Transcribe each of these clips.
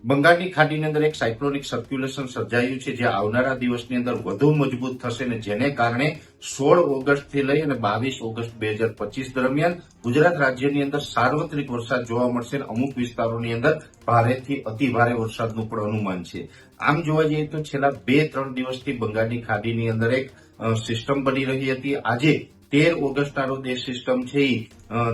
બંગાળની ખાડીની અંદર એક સાયક્લોનિક સર્ક્યુલેશન સર્જાયું છે, જે આવનારા દિવસની અંદર વધુ મજબૂત થશે અને જેને કારણે 16 ઓગસ્ટથી લઈ અને 22 ઓગસ્ટ 2025 દરમિયાન ગુજરાત રાજ્યની અંદર સાર્વત્રિક વરસાદ જોવા મળશે અને અમુક વિસ્તારોની અંદર ભારેથી અતિભારે વરસાદનું પણ અનુમાન છે. આમ જોવા જઈએ તો છેલ્લા 2-3 દિવસથી બંગાળની ખાડીની અંદર એક સિસ્ટમ બની રહી હતી. આજે 13 ઓગસ્ટના રોજ એ સિસ્ટમ છે એ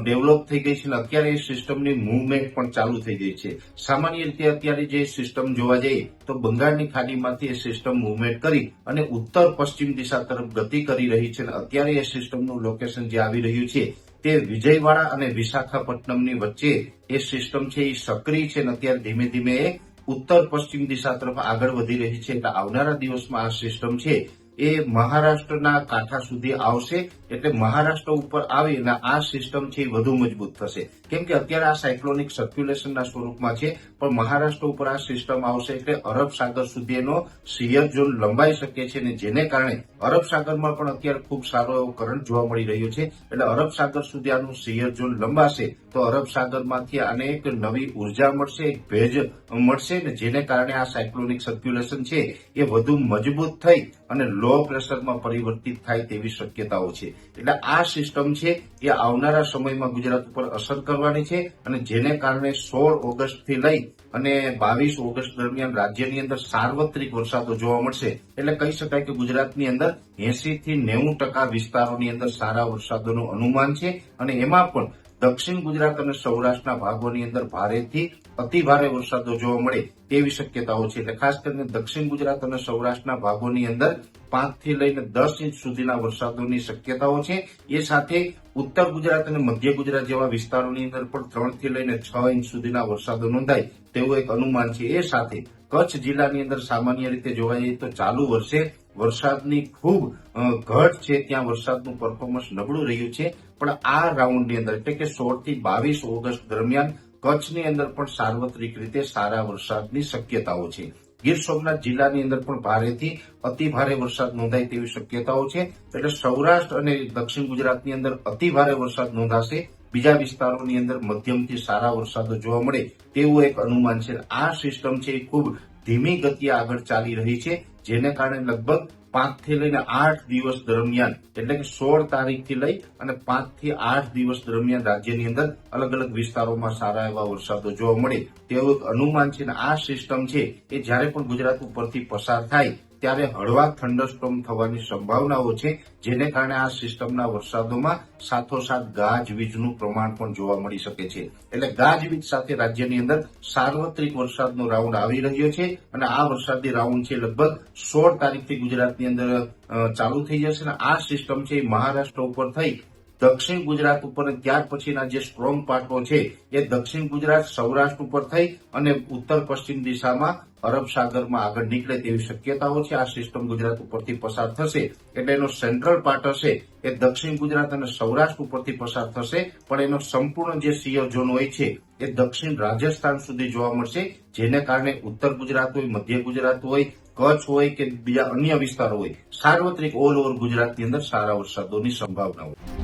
ડેવલપ થઈ ગઈ છે અને અત્યારે એ સિસ્ટમની મૂવમેન્ટ પણ ચાલુ થઈ ગઈ છે. સામાન્ય રીતે અત્યારે જે સિસ્ટમ જોવા જઈએ તો બંગાળની ખાડીમાંથી એ સિસ્ટમ મૂવમેન્ટ કરી અને ઉત્તર પશ્ચિમ દિશા તરફ ગતિ કરી રહી છે અને અત્યારે એ સિસ્ટમનું લોકેશન જે આવી રહ્યું છે તે વિજયવાડા અને વિશાખાપટ્ટનમની વચ્ચે એ સિસ્ટમ છે એ સક્રિય છે અને અત્યારે ધીમે ધીમે એ ઉત્તર પશ્ચિમ દિશા તરફ આગળ વધી રહી છે. એટલે આવનારા દિવસમાં આ સિસ્ટમ છે એ મહારાષ્ટ્રના કાંઠા સુધી આવશે. એટલે મહારાષ્ટ્ર ઉપર આવી અને આ સિસ્ટમ છે એ વધુ મજબૂત થશે, કેમ કે અત્યારે આ સાયક્લોનિક સર્ક્યુલેશનના સ્વરૂપમાં છે, પણ મહારાષ્ટ્ર ઉપર આ સિસ્ટમ આવશે એટલે અરબ સાગર સુધી એનો શિયર ઝોન લંબાઈ શકે છે અને જેને કારણે અરબ સાગરમાં પણ અત્યારે ખૂબ સારો એવો કરંટ જોવા મળી રહ્યો છે. એટલે અરબ સાગર સુધી આનું શિયર ઝોન લંબાશે તો અરબ સાગરમાંથી આને એક નવી ઉર્જા મળશે, એક ભેજ મળશે અને જેને કારણે આ સાયક્લોનિક સર્ક્યુલેશન છે એ વધુ મજબૂત થઈ અને લો પ્રેશરમાં પરિવર્તિત થાય તેવી શક્યતાઓ છે. એટલે આ સિસ્ટમ છે એ આવનારા સમયમાં ગુજરાત ઉપર અસર કરવાની છે અને જેને કારણે 16 ઓગસ્ટથી લઈ અને 22 ઓગસ્ટ દરમિયાન રાજ્યની અંદર સાર્વત્રિક વરસાદો જોવા મળશે. એટલે કહી શકાય કે ગુજરાતની અંદર 80 થી 90% વિસ્તારોની અંદર સારા વરસાદોનું અનુમાન છે અને એમાં પણ દક્ષિણ ગુજરાત અને સૌરાષ્ટ્રના ભાગોની અંદર ભારેથી અતિભારે વરસાદો જોવા મળે તેવી શક્યતાઓ છે. એટલે ખાસ કરીને દક્ષિણ ગુજરાત અને સૌરાષ્ટ્રના ભાગોની અંદર 5 થી લઈને 10 ઇંચ સુધીના વરસાદોની શક્યતાઓ છે. એ સાથે ઉત્તર ગુજરાત અને મધ્ય ગુજરાત જેવા વિસ્તારોની અંદર પણ 3 થી લઈને 6 ઇંચ સુધીના વરસાદો નોંધાય તેવું એક અનુમાન છે. એ સાથે કચ્છ જિલ્લાની અંદર સામાન્ય રીતે જોવા જઈએ તો ચાલુ વર્ષે વરસાદની ખૂબ ઘટ છે, ત્યાં વરસાદનું પરફોર્મન્સ નબળું રહ્યું છે. પણ આ રાઉન્ડની અંદર એટલે કે 16 થી 22 ઓગસ્ટ દરમિયાન કચ્છની અંદર પણ સાર્વત્રિક રીતે સારા વરસાદની શક્યતાઓ છે. ગીર સોમનાથ જિલ્લાની અંદર પણ ભારેથી અતિભારે વરસાદ નોંધાય તેવી શક્યતાઓ છે. એટલે સૌરાષ્ટ્ર અને દક્ષિણ ગુજરાતની અંદર અતિભારે વરસાદ નોંધાશે. બીજા વિસ્તારોની અંદર મધ્યમથી સારા વરસાદો જોવા મળે તેવું એક અનુમાન છે. આ સિસ્ટમ છે એ ખૂબ ધીમી ગતિએ આગળ ચાલી રહી છે, જેને કારણે લગભગ 5 થી લઈને 8 દિવસ દરમિયાન એટલે કે 16 તારીખથી લઈ અને 5 થી 8 દિવસ દરમિયાન રાજ્યની અંદર અલગ અલગ વિસ્તારોમાં સારા એવા વરસાદો જોવા મળે તેવું એક અનુમાન છે. અને આ સિસ્ટમ છે એ જ્યારે પણ ગુજરાત ઉપરથી પસાર થાય ત્યારે હળવા થંડરસ્ટોર્મ થવાની સંભાવનાઓ છે, જેને કારણે આ સિસ્ટમના વરસાદોમાં સાથોસાથ ગાજવીજનું પ્રમાણ પણ જોવા મળી શકે છે. એટલે ગાજવીજ સાથે રાજ્યની અંદર સાર્વત્રિક વરસાદનો રાઉન્ડ આવી રહ્યો છે અને આ વરસાદી રાઉન્ડ છે લગભગ 16 તારીખથી ગુજરાતની અંદર ચાલુ થઈ જશે અને આ સિસ્ટમ છે મહારાષ્ટ્ર ઉપર થઈ દક્ષિણ ગુજરાત ઉપર ત્યાર પછીના જે સ્ટ્રોંગ પાર્ટો છે એ દક્ષિણ ગુજરાત સૌરાષ્ટ્ર ઉપર થઈ અને ઉત્તર પશ્ચિમ દિશામાં અરબ સાગરમાં આગળ નીકળે તેવી શક્યતાઓ છે. આ સિસ્ટમ ગુજરાત ઉપરથી પસાર થશે એટલે એનો સેન્ટ્રલ પાર્ટ હશે એ દક્ષિણ ગુજરાત અને સૌરાષ્ટ્ર ઉપરથી પસાર થશે, પણ એનો સંપૂર્ણ જે શિયર ઝોન હોય છે એ દક્ષિણ રાજસ્થાન સુધી જોવા મળશે, જેને કારણે ઉત્તર ગુજરાત હોય, મધ્ય ગુજરાત હોય, કચ્છ હોય કે બીજા અન્ય વિસ્તારો હોય, સાર્વત્રિક ઓલ ઓવર ગુજરાતની અંદર સારા વરસાદોની સંભાવના હોય.